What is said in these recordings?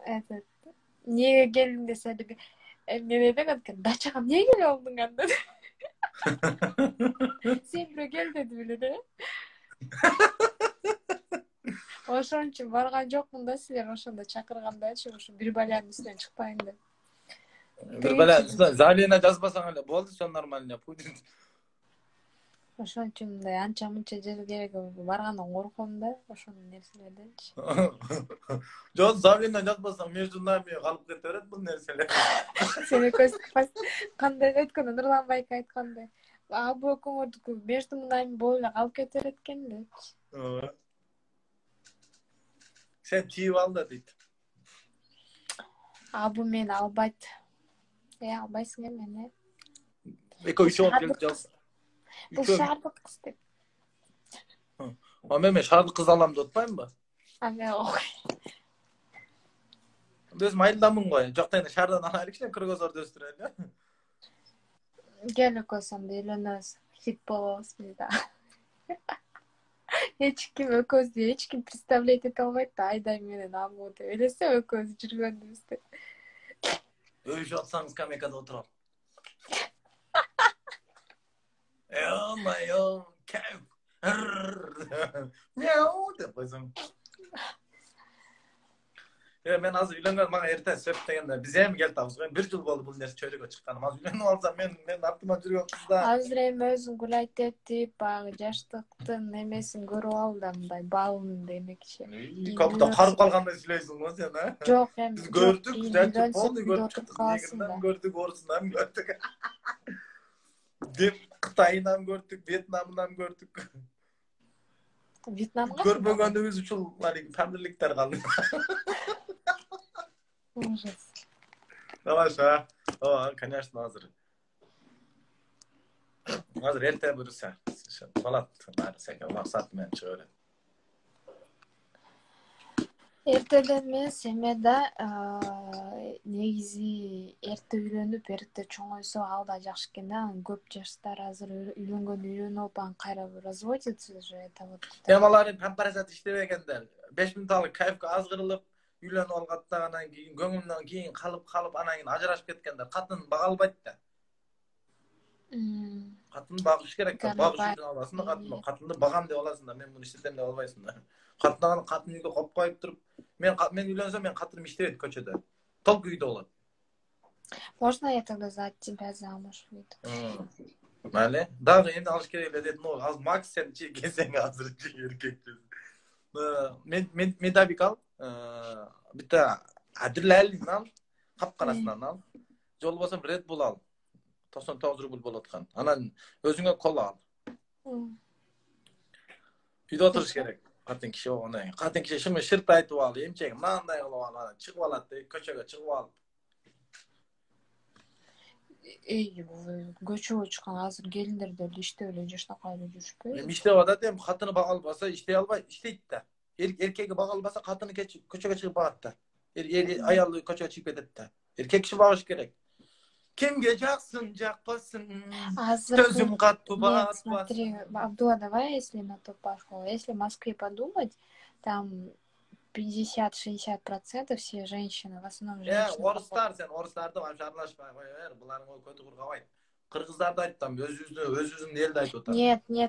Evet. Niye geldin dese de ne demek Daçaga niye geliyor oldun anda? Sen buraya gel dedi bile de. Ошон үчүн барган жокмун да силер ошондо чакыргандачы ушу бир балянын үстүнөн чыкпайын деп. Bir bala Zalina жазбасаң эле болду, все нормально. Ошон үчүн мындай анча мынча жер керек баргандан корком да ошонун нерселерденчи. Жок, Zalina жазбасаң между нами калып кете берет бул нерселер. Сени көз кандай өткөндө Нурлан байка айткандай. Абу Көмөрдүкү между нами болуп эле калып кете берет экен депчи. Sen тиіп ал да дейт. Абу мени албайт. Албайсың эми. Экөө үчөө келип жаз. Бул шаардык кыз деп. Мен шаардык кыз алам деп атпаймынбы? Мен ой. Өзүм айылдамын го. Жокта эне шаардан алайлы кичине кыргызорду өстүрөлү. Gel koysam da Elenos hit болосун да. Эч ким өкөз деп эч ким представлять эте албайт да Айдай менен Абу деп элесе өкөз жүргөнүбүздү. Өйшүп атсаңыз камекада отурам. Ё-моё, кайф. Мяу деп койсоң. Мен азыр үйлөнгөн, мага эртең сөп дегенде биз эми келтабыз. Мен 1 жыл болду бул нерсе чөйрөгө чыкканым. Азыр үйлөнүп алсам мен артыма жүргөн кыздар. Азыр эми өзүң гулайт этип, багы жаштыктын эмесин көрүп ал да мындай балын демекчи. Капта карып калгандай сүйлөйсүң го сен, а? Жок, эми Биз көрдүк, жанчы полный көрүп чыктык. Негринен көрдүк, Орусунан көрдүк. Деп Кытайынан көрдүк, Вьетнамынан көрдүк. Вьетнамга көрбөгөнүбүз үчүн фамиликтер калды. Ужас. Даваша. Конечно, азыр. Азыр эртең бурса, болот. Баары максат менен чыга берет. Эртеден мен семеда негизи эрте үйлөнүп, эрте чоңойсо ал да жакшы экен да. Көп жаштар азыр үйлөнгөн алып кайра разводиться же это вот. Темалары пампарасат иштебегендер. 5 минутталык кайфка азгырылып, үйлөнүп алгандан кийин көңүлүнөн кийин калып анан кийин ажырашып кеткендер. Катын бага албайт да. Катын багыш керек. Багыш үчүн аласың да катынды багам деп аласың да. Мен муну иштетем деп албайсың да. Катын үйгө коюп коюп туруп, мен үйлөнсөм, мен катыным иштебейт көчөдө. Толку үйдө болот. Можно я тогда за тебя замуж выйду? Мали? Дагы эмне алыш керек эле дедим, азыр Макс сен келсең азыр эркекчиз. Мен медабик ал. Битта адырлалин ал. Капкарасынан ал. Жол болсом Red Bull ал. 99 рубль болуп аткан. Анан өзүңө кола ал. Үйдө отуруш керек. Катын киши болгондон кийин. Катын киши шымы шырт айтып ал, эмчеги мындай кылып ал, анан чыгып алат, көчөгө чыгып алып. Көчөгө чыккан азыр келиндер деле иштеп эле жаштакай эле жүрүшпөйбү? Эми иштеп атат, эми катыны бага албаса иштей албайт, иштейт да. Эркеги бага албаса катыны көчөгө чыгып багат да. Аялы көчөгө чыгып кетет да. Эркек киши багыш керек. Кимге жаксың, жакпасың? Сөзүм катты Нет, смотри, Абдула, давай, если на то пошло. Если в Москве подумать, там 50-60% все женщины, в основном женщины. Орустар, сен орустарды аралашпай кой бер, буларың көтү кургабайт. Кыргыздарды айттым, өзүбүздүн элди айтып атам.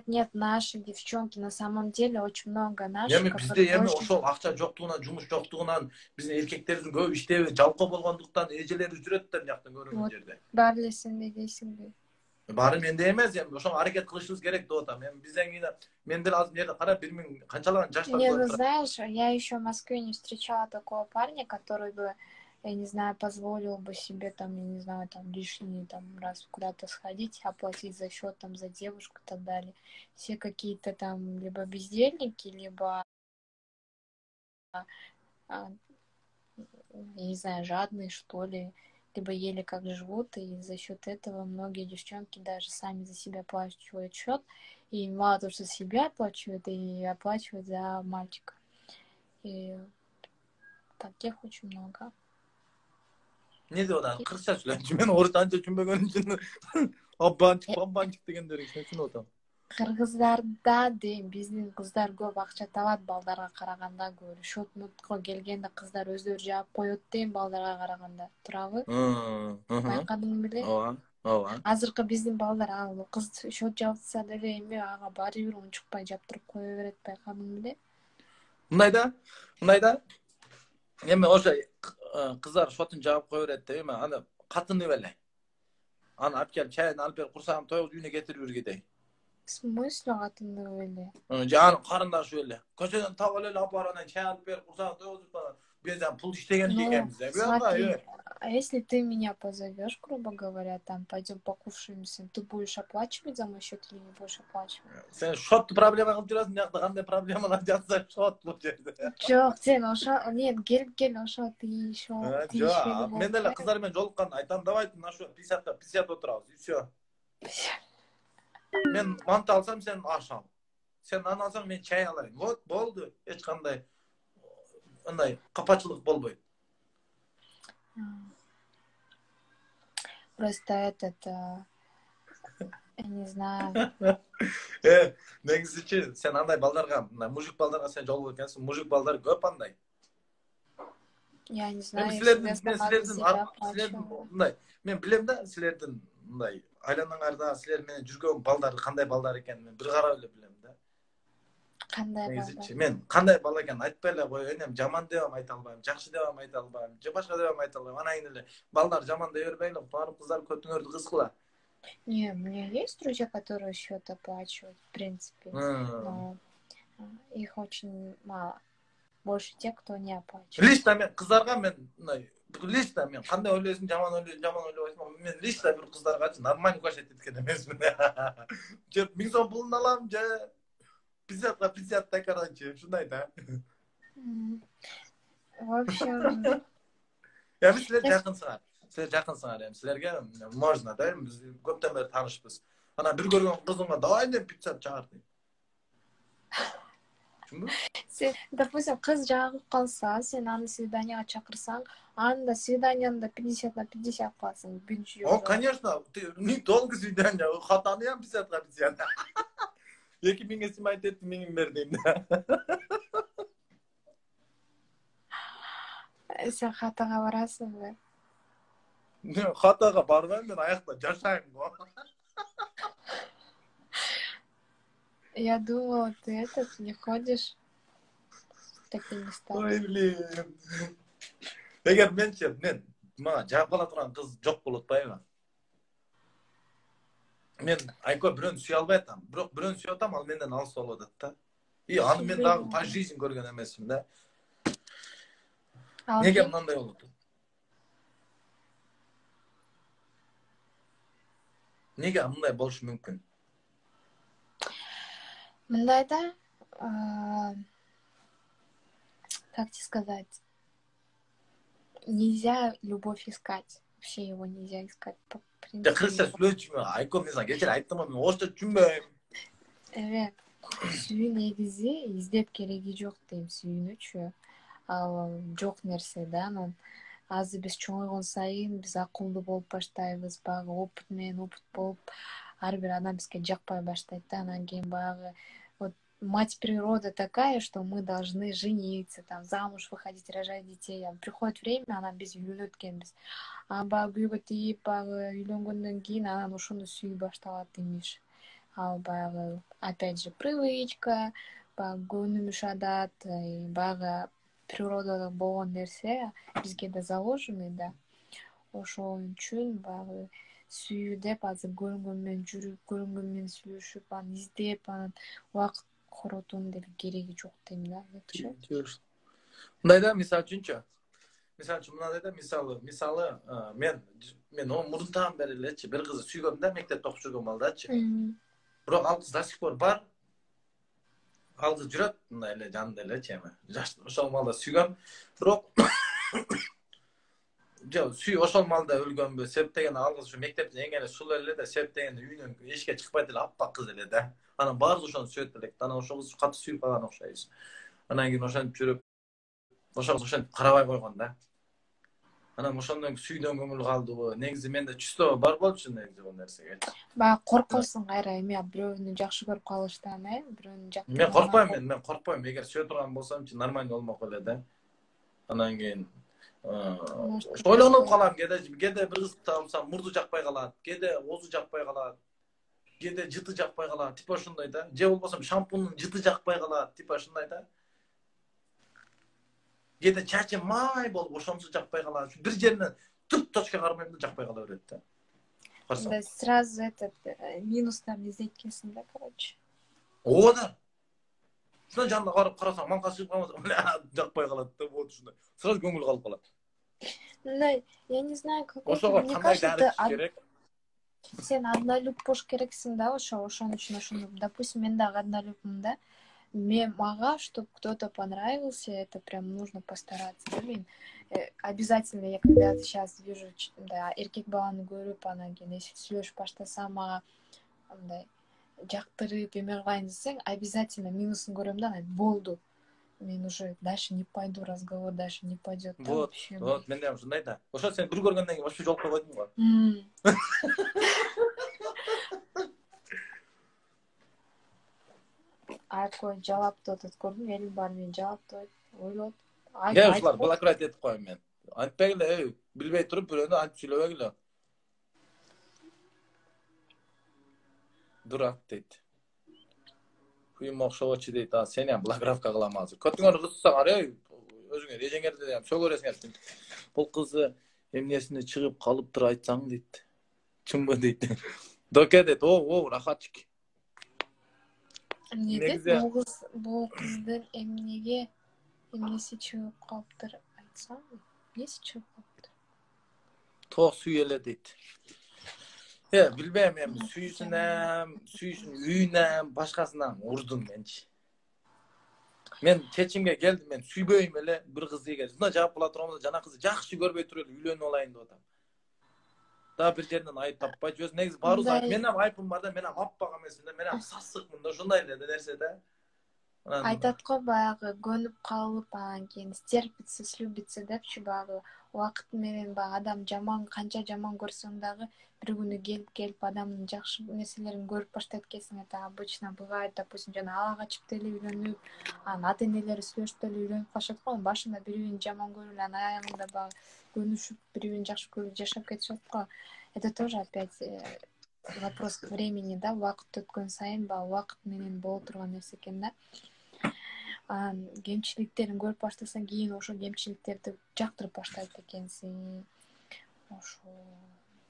Нет, наши девчонки, на самом деле очень много наших. Эми бизде эми ошол акча жоктугунан, жумуш жоктугунан, биздин эркектерибиздин көбү иштебей, жалкоо болгондуктан эжелери жүрөт да жактан көрүнгөн жерде. Баары эле сенде дейсиңби? Баары менде эмес, эми ошого аракет кылышыбыз керек деп атам. Эми бизден кийин мен деле азыр жерде карап 1000 канчалаган жаштар. Не, ну знаешь, я еще в Москве не встречала такого парня, который бы, я не знаю, позволил бы себе там, я не знаю, там лишний там раз куда-то сходить, оплатить за счет там за девушку и так далее. Все какие-то там либо бездельники, либо, я не знаю, жадные, что ли, либо еле как живут, и за счет этого многие девчонки даже сами за себя оплачивают счет, и мало того, что себя оплачивают, и оплачивают за мальчика. И таких очень много. Не деп атам? Кыргызча сүйлөчү. Мен орусча анча түшүнбөгөнүм үчүн аббанчык дегендерин түшүнүп атам. Кыргыздарда дейм, биздин кыздар көп акча табат балдарга караганда көрү. Шот мутко келгенде кыздар өздөрү жаап коет дейм балдарга караганда. Туурабы? Байкадың беле? Ооба, ооба. Азыркы биздин балдар ал кыз шот жабылса деле эми ага баары бир унчукпай жаптырып кое берет, байкадың беле? Мындайда эми ошо кыздар шотун жаап кое берет деп эми аны катыны беле. Аны алып келип чайын алып берип курсагым тоюп үйүнө кетирип бергидей. В смысле катыны беле? Жаным карындашы беле. Көчөдөн таап эле апарып анан чай алып берип курсагым тоюп бизден пул иштеген экенбиз. Смотри, а если ты меня позовешь, грубо говоря, там пойдем покушаемся, ты будешь оплачивать за мой счет или не будешь оплачивать? Sen şot problema kılıp durasın, yakta kanday problemalar жатса şot bu жерде. Жок, сен ошо, нет, келип ошо Жок, мен деле кыздар менен жолукканда айтам, давайте на şu 50 отурабыз, и всё. Мен манты алсам, сен аш ал. Сен нан алсаң, мен чай алайын. Вот, болду. Эч кандай андай капачылык болбойт. Просто я не знаю. Негизичи, сен андай балдарга, мужик балдарга сен жолугуп экенсиң, мужик балдар көп андай. Я не знаю, мен билем да, силердин мындай айланаңарда силер менен жүргөн балдар кандай балдар экенин мен бир карап эле билем да. Кандай балдар? Мен кандай бала экенин айтпай эле кой, энем жаман деп айта албайм, жакшы деп айта албайм, же башка деп айта албайм. Анан кийин эле балдар жаман дей бербейли, барып кыздар көтүңөрдү кыз кыла. Не, у меня есть друзья, которые счет оплачивают, в принципе, но их очень мало. Больше тех, кто не оплачивает. Лично мен кыздарга мен мындай лично мен кандай ойлойсуң, жаман ойлойсуң, мен лично бир кыздаргачы нормально кошет эткен эмесмин. Же 1000 сом пулун алам, же 50 короче, ушундай да. В общем, Я силер жакынсыңар. Силер жакынсыңар эми. Силерге можно да, биз көптөн бери таанышпыз. Анан бир көргөн кызыңга давай деп 50 чыгар дейм. Сен, допустим, кыз жагып калса, сен аны свиданияга чакырсаң, анда свиданияңда 50 на 50 каласың. О, конечно, ты не долго свидания, хатанıyam 50 на 50. 2000 сим айтып, 1000 бер дейм да. Сен хатага барасыңбы? Хатага барбайм, мен аякта жашайм го. Я думала, ты не ходишь в такие места. Ой, блин. Эгер мен мага жаап кала турган кыз жок болуп атпайбы? Мен айко бирөөнү сүйө албай атам, бирок бирөөнү сүйүп атам, ал менден алыс болуп атат да. И аны мен дагы по жизни көргөн эмесмин да. Неге мындай болот? Неге мындай болушу мүмкүн? Мындайда, как тебе сказать, нельзя любовь искать. Вообще его нельзя искать. По принципу. Кыргызча сүйлөчүмүн, айко мен кечээ айттым, мен орусча түшүнбөйм. Сүйүү негизи издеп кереги жок дейм, сүйүүнүчү. Ал жок нерсе да, анан азыр биз чоңойгон сайын биз акылдуу болуп баштайбыз, баягы опыт менен опыт болуп, ар бир адам бизге жакпай баштайт да, анан кийин баягы вот мать природа такая, что мы должны жениться, там замуж выходить, рожать детей. Приходит время, анан биз үйлөнөт экенбиз. Баягы күйгө тийип, баягы үйлөнгөндөн кийин анан ошону сүйүү башталат имиш. Ал баягы опять же привычка, баягы көнүмүш адат, баягы природада болгон нерсе бизге да заложены да. Ошол үчүн баягы сүйүү деп азыр көрүнгөн менен жүрүп, көрүнгөн менен сүйлөшүп, аны издеп, анан убакыт коротуунун деле кереги жок дейм да. Мындай да, мисалы үчүнчү. Мисалы үчүн мындай да, мисалы мен мурунтан бери элечи бир кызды сүйгөм да, мектепте окуп жүргөн балдачы. Бирок ал кыз до сих пор бар. Ал кыз жүрөт мындай эле жанында элечи эми. Ошол маалда сүйгөм. Бирок ошол маалда өлгөнбү? Себеп дегенде ал кыз ушу мектептен эң эле сулуу эле да, себеп дегенде үйүнөн эчке чыкпайт эле, аппак кыз эле да. Анан баары ошону сүйөт элек. Анан ошол кыз катуу сүйүп калган окшойбуз. Анан кийин ошентип жүрүп, ошол кыз ошентип карабай койгон да. Анан ошондон сүйдөн көңүл калдыбы? Негизи менде чувство бар болчу негизи бул нерсеге. Баягы коркосуң кайра эме бирөөнү жакшы көрүп калыштан, бирөөнү Мен жактыргандан. коркпойм. Эгер сүйө турган болсомчу нормально болмок эле да. Анан кийин Может, ойлонуп калам, кээде бир кызды табсам мурду жакпай калат, кээде оозу жакпай калат, кээде жыты жакпай калат, типа ошондой да. Же болбосо шампунун жыты жакпай калат, типа ошондой да. Кээде чачым май болуп ошонусу жакпай калат. Бир жеринен түп точка кармайм да жакпай кала берет да. Да, сразу этот минустарын издейт экенсиң да, короче. Ооба да. Ушундан жанына барып карасаң, манка чыгып калмаса, жакпай калат да, вот ушундай. Сразу көңүл калып калат. Да, я не знаю, какой Ошого мне кандай кажется, дарыш керек? сен однолюб болуш керексиң да, ошон үчүн ошону, допустим, мен дагы однолюбмун да. Мага, чтобы кто-то понравился, это прям нужно постараться. Блин, обязательно я когда сейчас вижу, да, эркек баланы көрүп, анан кийин эсип сүйлөшүп баштасам, мага андай жактырып эме кылайын десең, обязательно минусун көрөм да, болду. Мен уже дальше не пойду, разговор дальше не пойдет. Вот, мен дагы ушундай да. Ошо сен бир көргөндөн кийин вообще жолукпай койдуң го. Айкой жалапты отот көрдүм, элим бар мен жалапты ойлоп. Ушулар блокировать этип коем мен. Антпегиле, билбей туруп бирөөнү антип сүйлөбөгүлө. Дурак дейт. Күйүм окшобочу дейт. Сени блокировка кылам азыр. Көтүңөр кызсаңар, өзүңөр эжеңерди ham шо көресиңер. Бул кызы эмнесине чыгып калыптыр айтсаң дейт. Чынбы дейт. Доке дейт. Рахатчик. Бул кыздын эмнеси чыгып калыптыр айтсаң, эмнеси чыгып калыптыр? Ток сүй эле дейт. Билбейм эми сүйүшүнөн үйүнөн башкасынан урдум менчи. Мен чечимге келдим, мен сүйбөйм эле бир кызды эгер мына жаап кала турганда жана кызды жакшы көрбөй туруп эле үйлөнүп алайын деп атам. Да бир жеринен айып таппайчы, өз негизи баарыбыз мен ham айыпым бар да, мен ham аппак эмесмин да, мен ham сасыкмын да, ошондой эле нерсе да. Айтат го баягы көнүп калып, анан кийин стерпиться, слюбиться депчи, баягы убакыт менен баягы адам жаман, канча жаман көрсөң дагы бир күнү келип адамдын жакшы нерселерин көрүп баштайт экенсиң. Это обычно бывает, допустим, жана ала качып деле үйлөнүп, анан ата энелери сүйлөшүп деле үйлөнүп калышат го. Башында бири бирин жаман көрүп эле, анан аягында баягы көнүшүп, бири бирин жакшы көрүп жашап кетишет го. Это тоже опять вопрос времени, да, убакыт өткөн сайын баягы убакыт менен боло турган нерсе экен да. Кемчиликтерин көрүп баштасаң, кийин ошо кемчиликтерди жактырып баштайт экенсиң. Ошо.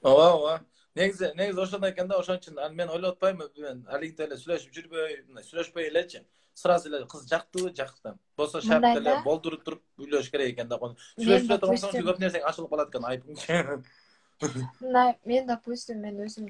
Ооба. Негизи ошондой экен да, ошон үчүн мен ойлоп атпаймынбы, мен алигинтип эле сүйлөшүп жүрбөй, мындай сүйлөшпөй элечи. Сразу эле кыз жактыбы, жактым. Болсо шарт эле болдуруп туруп үйлөнүш керек экен да. Сүйлөшүп турган соң көп нерсең ачылып калат экен, айыпың. Мен, допустим, мен өзүм